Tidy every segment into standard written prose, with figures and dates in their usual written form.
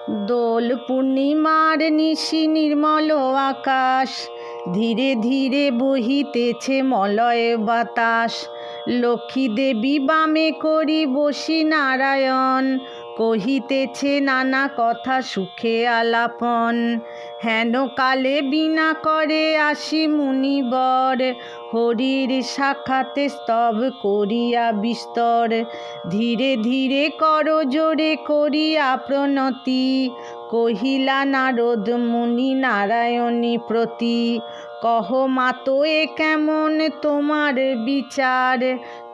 দোল পূর্ণিমার নিশি নির্মল আকাশ, ধীরে ধীরে বহিতেছে মলয় বাতাস। লক্ষ্মী দেবী বামে করি বসি নারায়ণ, কহিতেছে নানা কথা সুখে আলাপন। হেন কালে বিনা করে আসি মুনিবর, হরির সাক্ষাতে স্তব করিয়া বিস্তর। ধীরে ধীরে কর জোরে করিয়া প্রণতি, কহিলা নারদ মুনি নারায়ণী প্রতি। কহ মাতো এ কেমন তোমার বিচার,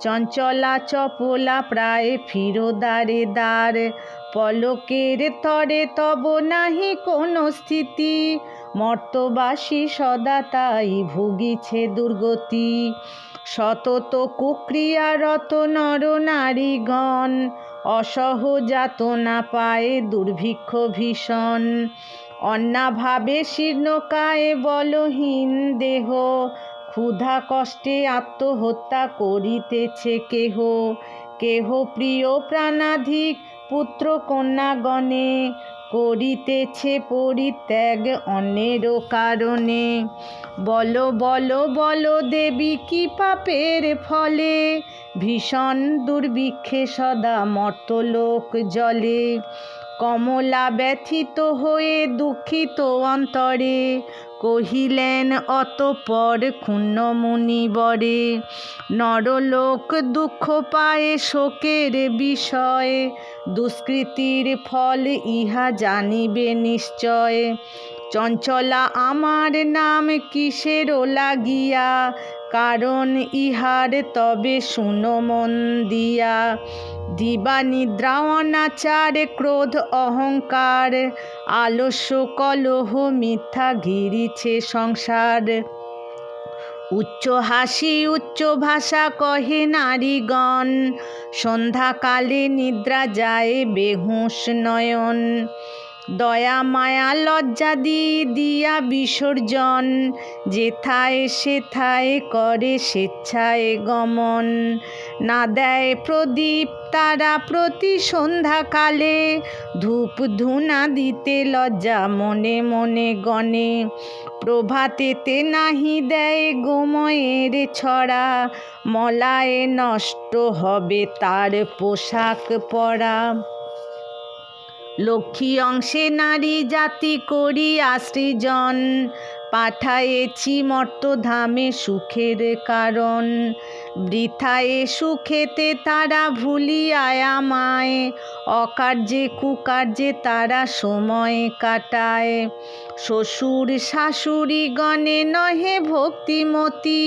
চঞ্চলা চপলা প্রায় ফিরো দ্বারে দ্বার। পলকের তরে তব নাহি কোনো স্থিতি, মর্তবাসী সদা তাই ভুগিছে দুর্গতি। সতত কুক্রিয়ারত নর নারীগণ, অসহ যাতনা পায়ে দুর্ভিক্ষ ভীষণ। অন্নাভাবে শীর্ণকায় বলহীন দেহ, ক্ষুধা কষ্টে আত্মহত্যা করিতেছে কেহ। কেহ প্রিয় প্রাণাধিক পুত্র কন্যাগণে, করিতেছে পরিত্যাগ অন্যেরও কারণে। বল বল বল দেবী কি পাপের ফলে, ভীষণ দুর্ভিক্ষে সদা মর্তলোক জলে। কমলা ব্যথিত হয়ে দুঃখিত অন্তরে, কহিলেন অতঃপর ক্ষুণ্ণ মুনিবরে। নরলোক দুঃখ পায়ে শোকের বিষয়, দুষ্কৃতির ফল ইহা জানিবে নিশ্চয়। চঞ্চলা আমার নাম কিসেরও লাগিয়া, কারণ ইহার তবে শুনো মন দিয়া। দিবা নিদ্রা অনাচার ক্রোধ অহংকার, আলস্য কলহ মিথ্যা ঘিরিছে সংসার। উচ্চ হাসি উচ্চ ভাষা কহে নারীগণ, সন্ধ্যাকালে নিদ্রা যায় বেহুঁশ নয়ন। দয়া মায়া লজ্জাদি দিয়া বিসর্জন, যেথায় সেথায় করে স্বেচ্ছায় গমন। না দেয় প্রদীপ তারা প্রতি সন্ধ্যাকালে, ধূপ ধুনা দিতে লজ্জা মনে মনে গণে। প্রভাতেতে নাহি দেয় গোময়ের ছড়া, মলায় নষ্ট হবে তার পোশাক পরা। লক্ষ্মী অংশে নারী জাতি করি আশ্রিজন, পাঠায়েছি মর্তধামে সুখের কারণ। বৃথায়ে সুখেতে তারা ভুলিয়ায় আমায়, অকার্যে কুকার্যে তারা সময় কাটায়। শ্বশুর শাশুড়ি গণে নহে ভক্তিমতী,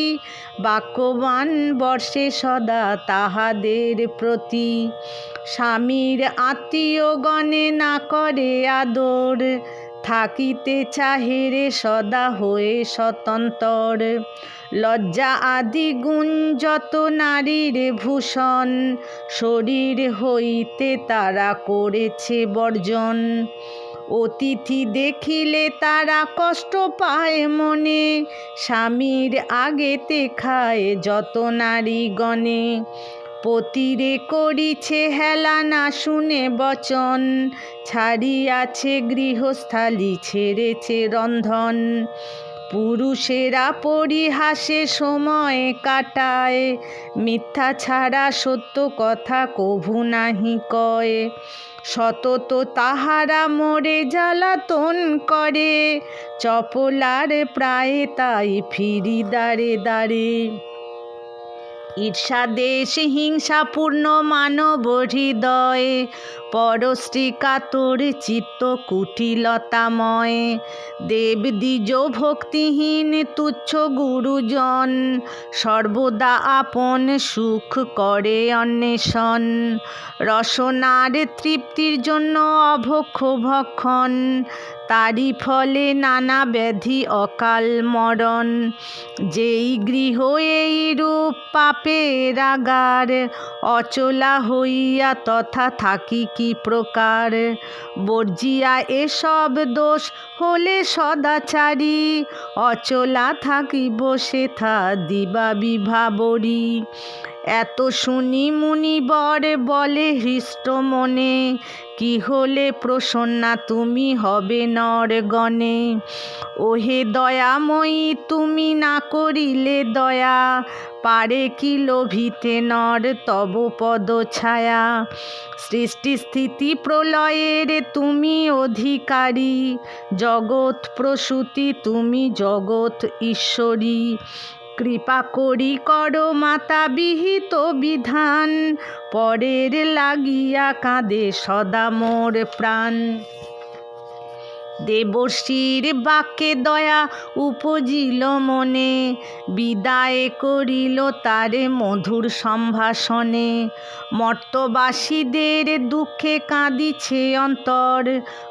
বাক্যবান বর্ষে সদা তাহাদের প্রতি। স্বামীর আত্মীয় গণে না করে আদর, থাকিতে চাহেরে সদা হয়ে স্বতন্ত্র। লজ্জা আদি গুণ যত নারীর ভূষণ, শরীর হইতে তারা করেছে বর্জন। অতিথি দেখিলে তারা কষ্ট পায় মনে, স্বামীর আগেতে খায় যত নারীগণে। পতিরে করিছে হেলা না শুনে বচন, ছাড়িয়াছে গৃহস্থালি ছেড়েছে রন্ধন। পুরুষেরা পরিহাসে সময় কাটায়, মিথ্যা ছাড়া সত্য কথা কভু নাহি কয়। সতত তাহারা মোরে জ্বালাতন করে, চপলার প্রায় তাই ফিরি দ্বারে দ্বারে। ঈর্ষাদেশ হিংসাপূর্ণ মানব হৃদয়, পরশ্রী কাতর চিত্ত কুটিলতাময়। দেব দ্বিজ ভক্তিহীন তুচ্ছ গুরুজন, সর্বদা আপন সুখ করে অন্বেষণ। রসনার তৃপ্তির জন্য অভক্ষ ভক্ষণ, তারই ফলে নানা ব্যাধি অকাল মরণ। যেই গৃহ এই রূপ পাপের আগার, অচলা হইয়া তথা থাকি কি প্রকার। বর্জিয়া এসব দোষ হলে সদাচারী, অচলা থাকিব সেথা দিবা বিভাবরী। এত শুনি মুনিবর বলে হৃষ্ট মনে, কি হলে প্রসন্না তুমি হবে নরগণে। ওহে দয়াময়ী তুমি না করিলে দয়া, পারে কি লোভিতে নর তব পদ ছায়া। সৃষ্টি স্থিতি প্রলয়ের তুমি অধিকারী, জগৎ প্রসূতি তুমি জগৎ ঈশ্বরী। কৃপা করি করো মাতা বিহিত বিধান, পরের লাগিয়া কাঁদে সদা মোর প্রাণ। দেবর্ষির বাক্যে দয়া উপজিল মনে, বিদায় করিল তারে মধুর সম্ভাষণে। মর্তবাসীদের দুঃখে কাঁদিছে অন্তর,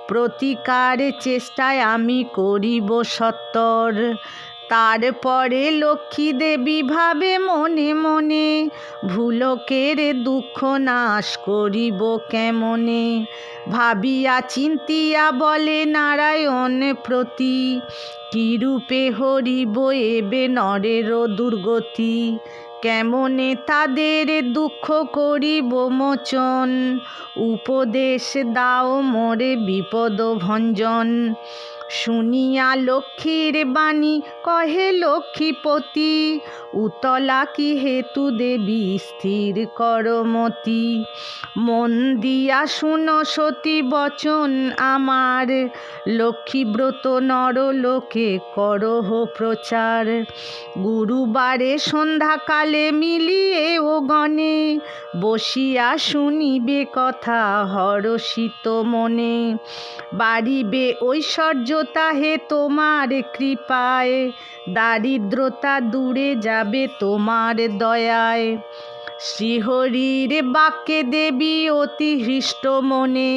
প্রতিকার চেষ্টায় আমি করিব সত্তর। তারপরে লক্ষ্মী দেবী ভাবে মনে মনে, ভুলকের দুঃখ নাশ করিব কেমনে। ভাবিয়া চিন্তিয়া বলে নারায়ণ প্রতি, কি রূপে হরিব এবে নরের দুর্গতি। কেমনে তাদের দুঃখ করিব মোচন, উপদেশ দাও মোরে বিপদ ভঞ্জন। শুনিয়া লক্ষ্মীর বাণী কহে লক্ষ্মীপতি, উতলা কি হেতু দেবী স্থির করমতি। মন দিয়া শুনো সতী বচন আমার, লক্ষ্মীব্রত নরলোকে করহ প্রচার। গুরুবারে সন্ধ্যাকালে মিলিয়ে ও গণে, বসিয়া শুনিবে কথা হরষিত মনে। বাড়িবে ঐশ্বর্যতা হে তোমার কৃপায়, দারিদ্রতা দূরে যাবে তোমার দয়ায়। শ্রীহরির বাক্যে দেবী অতি হৃষ্ট মনে,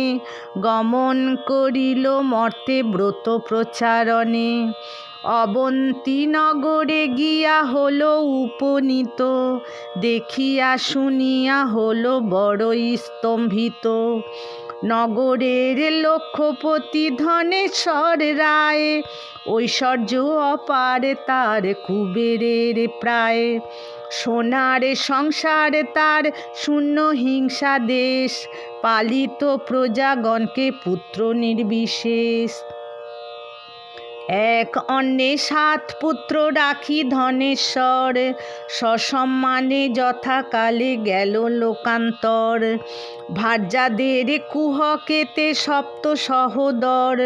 গমন করিল মর্তে ব্রত প্রচারণে। অবন্তী নগরে গিয়া হলো উপনীত, দেখিয়া শুনিয়া হলো বড়ই স্তম্ভিত। নগরের লক্ষ্যপতি ধনেশ্বর রায়, ঐশ্বর্য অপার তার কুবেরের প্রায়। সোনার সংসার তার শূন্য হিংসা দেশ, পালিত প্রজাগণকে পুত্র নির্বিশেষ। এক অন্নে 7 পুত্র রাখি ধনেশ্বর, সসম্মানে যথাকালে গেল লোকান্তর। ভার্যাদের কুহকেতে সপ্ত সহোদর,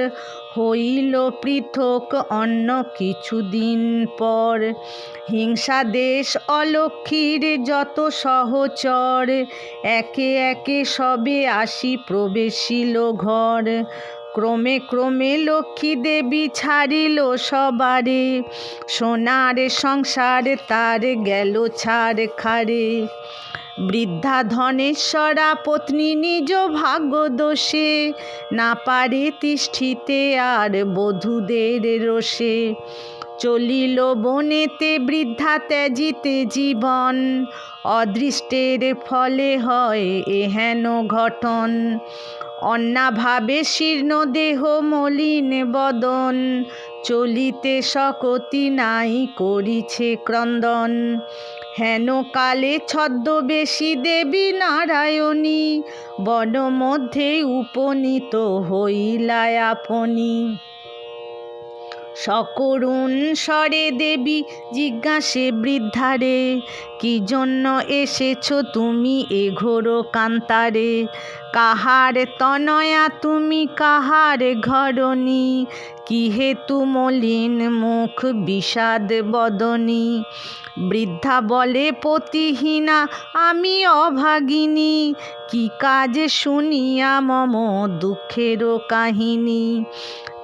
হইল পৃথক অন্য কিছুদিন পর। হিংসাদেশ অলক্ষ্মীর যত সহচর, একে একে সবে আসি প্রবেশিল ঘর। ক্রমে ক্রমে লক্ষ্মী দেবী ছাড়িল সবারে, সোনার সংসার তার গেল ছাড় খারে। বৃদ্ধা ধনেশ্বরা পত্নী নিজ ভাগ্য দোষে, না পারে তিষ্ঠিতে আর বধূদের রোষে। চলিল বনেতে বৃদ্ধা ত্যাজিতে জীবন, অদৃষ্টের ফলে হয় এহেন ঘটন। অন্নাভাবে শীর্ণ দেহ মলিন বদন, চলিতে শকতি নাই করিছে ক্রন্দন। হেন কালে ছদ্মবেশী দেবী নারায়ণী, বন মধ্যে উপনীত হইলা আপনি। সকরুণ স্বরে দেবী জিজ্ঞাসে বৃদ্ধারে, কি জন্য এসেছ তুমি এ ঘোর কান্তারে। কাহার তনয়া তুমি কাহার ঘরণী, কি হেতু মলিন মুখ বিষাদ বদনী। বৃদ্ধা বলে পতিহীনা আমি অভাগিনী, কি কাজ শুনিয়া মম দুঃখের কাহিনী।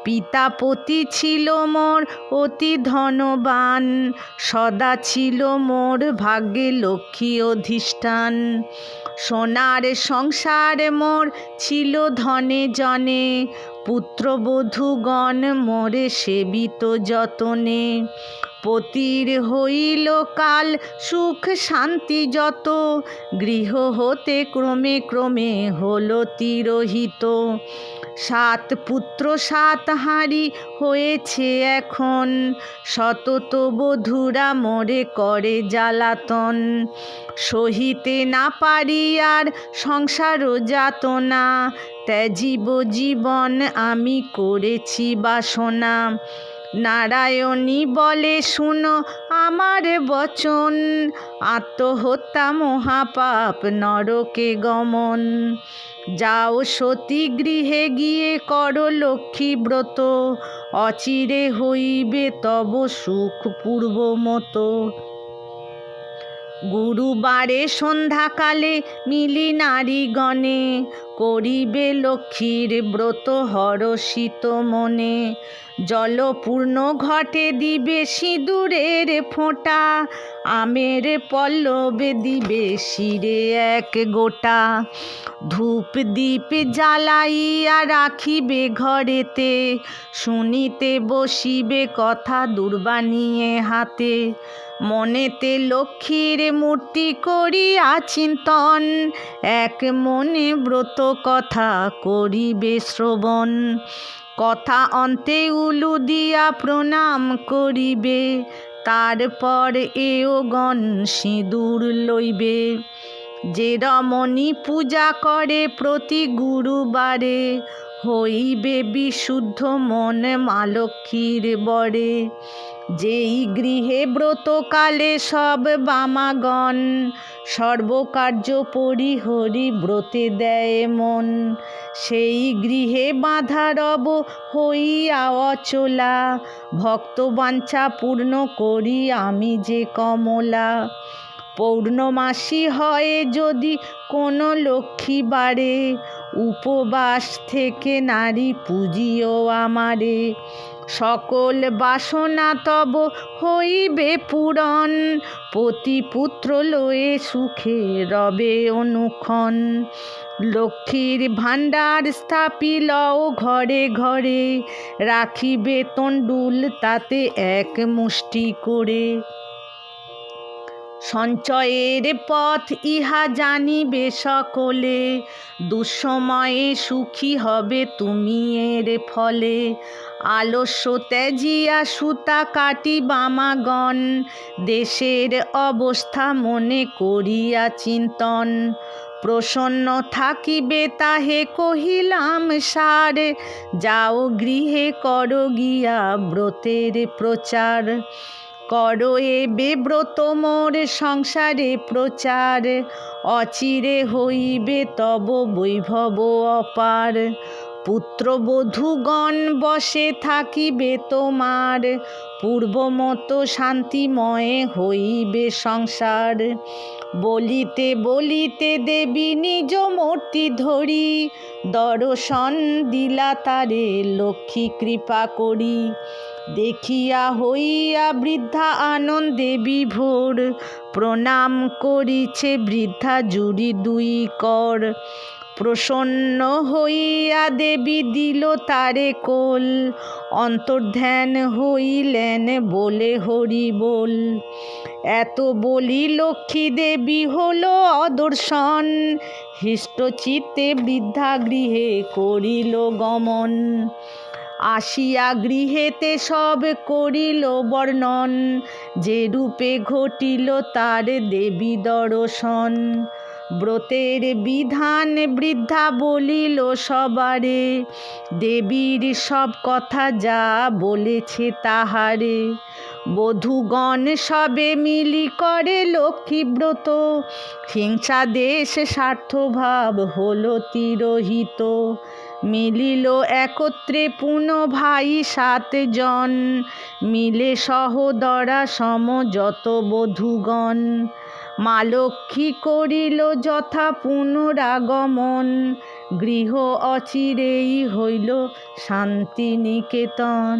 পিতা পতি ছিল মোর অতি ধনবান, সদা ছিল মোর ভাগ্যে লক্ষ্মী অধিষ্ঠান। সোনার সংসার মোর ছিল ধনে জনে, পুত্রবধূগণ মোরে সেবিত যতনে। পতির হইল কাল সুখ শান্তি যত, গৃহ হতে ক্রমে ক্রমে হল তিরোহিত। সাত পুত্র সাত হাঁড়ি হয়েছে এখন, সতত বধূরা মোরে করে জ্বালাতন। সহিতে না পারি আর সংসার যাতনা, ত্যাজিব জীবন আমি করেছি বাসনা। নারায়ণী বলে শুনো আমার বচন, আত্মহত্যা মহাপাপ নরকে গমন। যাও সতী গৃহে গিয়ে করো লক্ষ্মী ব্রত, অচিরে হইবে তব সুখ পূর্ব মতো। গুরুবারে সন্ধ্যাকালে মিলি নারীগণে, করিবে লক্ষ্মীর ব্রত হরষিত মনে। জলপূর্ণ ঘটে দিবে সিঁদুরের ফোঁটা, আমের পল্লবে দিবে শিরে এক গোটা। ধূপ দীপ জ্বালাইয়া রাখিবে ঘরেতে, শুনিতে বসিবে কথা দুর্বানিয়ে হাতে। মনেতে লক্ষ্মীর মূর্তি করিয়া চিন্তন, এক মনে ব্রত কথা করিবে শ্রবণ। কথা অন্তে উলু দিয়া প্রণাম করিবে, তারপর এওগণ সিঁদুর লইবে। যে রমণী পূজা করে প্রতি গুরুবারে, হইবে বিশুদ্ধ মন মা লক্ষ্মীর বরে। যেই গৃহে ব্রতকালে সব বামাগণ, সর্বকার্য পরিহরি ব্রতে দেয় মন। সেই গৃহে বাঁধা রব হইয়া অচলা, ভক্তবাঞ্ছা পূর্ণ করি আমি যে কমলা। পৌর্ণমাসী হয় যদি কোনো লক্ষ্মী বারে, উপবাস থেকে নারী পূজিও আমারে। সকল বাসনা তব হইবে পূরণ, পতিপুত্র লয়ে সুখে রবে অনুক্ষণ। লক্ষ্মীর ভাণ্ডার স্থাপিলও ঘরে ঘরে, রাখিবে তণ্ডুল তাতে এক মুষ্টি করে। সঞ্চয়ের পথ ইহা জানিবে সকলে, দুঃসময়ে সুখী হবে তুমি এর ফলে। আলস্য ত্যাজিয়া সুতা কাটি বামাগণ, দেশের অবস্থা মনে করিয়া চিন্তন। প্রসন্ন থাকিবে তাহে কহিলাম সার, যাও গৃহে করো গিয়া ব্রতের প্রচার। করো এবে ব্রত মোর সংসারে প্রচার, অচিরে হইবে তব বৈভব অপার। পুত্রবধূগণ বসে থাকিবে তোমার, পূর্বমত শান্তিময়ে হইবে সংসার। বলিতে বলিতে দেবী নিজ মূর্তি ধরি, দর্শন দিলা তারে লক্ষ্মী কৃপা করি। দেখিয়া হইয়া বৃদ্ধা আনন্দে বিভোর, প্রণাম করিছে বৃদ্ধা জুড়ি দুই কর। প্রসন্ন হইয়া দেবী দিল তারে কোল, অন্তর্ধ্যান হইলেন বলে হরি বল। এত বলি লক্ষ্মী দেবী হলো অদর্শন, হৃষ্টচিত্তে বৃদ্ধা গৃহে করিল গমন। আসিয়া গৃহেতে সব করিল বর্ণন, যে রূপে ঘটিল তার দেবী দর্শন। ব্রতের বিধান বৃদ্ধা বলিল সবারে, দেবীর সব কথা যা বলেছে তাহারে। বধূগণ সবে মিলি করে লক্ষ্মী ব্রত, হিংসা দেশ স্বার্থভাব হলো তিরোহিত। মিলিল একত্রে পুন ভাই 7 জন, মিলে সহোদরা সম যত বধূগণ। মা লক্ষ্মী করিল যথা পুনরাগমন, গৃহ অচিরেই হইল শান্তিনিকেতন।